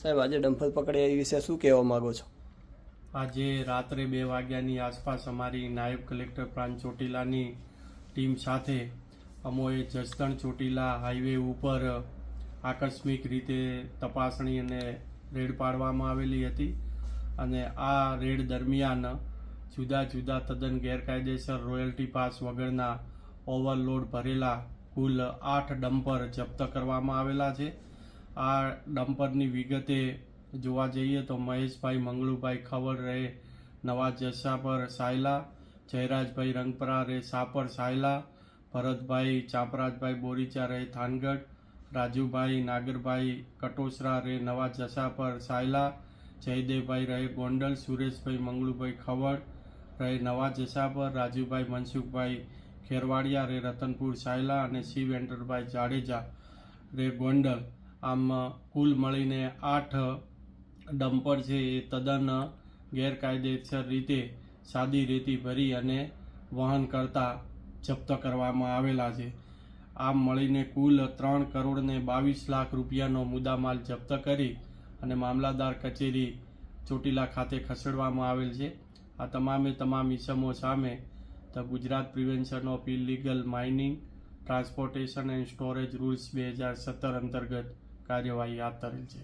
સાહેબ, આજે ડમ્પર પકડ્યા એ વિશે શું કહેવા માંગો છો? આજે રાત્રે 2 વાગ્યાની આસપાસ અમારી નાયબ કલેક્ટર પ્રાંત ચોટીલાની ટીમ સાથે અમોએ જસદણ ચોટીલા હાઈવે ઉપર આકસ્મિક રીતે તપાસણી અને રેડ પાડવામાં આવેલી હતી અને આ રેડ દરમિયાન જુદા જુદા તદ્દન ગેરકાયદેસર રોયલ્ટી પાસ વગરના ઓવરલોડ ભરેલા કુલ 8 ડમ્પર જપ્ત કરવામાં આવેલા છે। આ ડમ્પરની વિગતે જોવા જઈએ તો મહેશભાઈ મંગળુભાઈ ખવડ રહે નવા જસાપર સાયલા, જયરાજભાઈ રંગપરા રહે સાપર સાયલા, ભરતભાઈ ચાપરાજભાઈ બોરીચા રહે થાનગઢ, રાજુભાઈ નાગરભાઈ કટોસરા રહે નવા જસાપર સાયલા, જયદેવભાઈ રહે ગોંડલ, સુરેશભાઈ મંગળુભાઈ ખવડ રહે નવા જસાપર, રાજુભાઈ મનસુખભાઈ ખેરવાડિયા રે રતનપુર સાયલા અને શિવ એન્ટરભાઈ જાડેજા રે ગોંડલ। આમ કુલ મળીને 8 ડમ્પર છે એ તદ્દન ગેરકાયદેસર રીતે સાદી રેતી ભરી અને વહન કરતા જપ્ત કરવામાં આવેલા છે। આમ મળીને કુલ 3 કરોડ ને 22 લાખ રૂપિયાનો મુદ્દામાલ જપ્ત કરી અને મામલાદાર કચેરી ચોટીલા ખાતે ખસેડવામાં આવેલ છે। આ તમામ ઇસમો સામે the Gujarat prevention of illegal mining, transportation and storage rules 2017 અંતર્ગત કાર્યવાહી હાથ ધરેલ છે।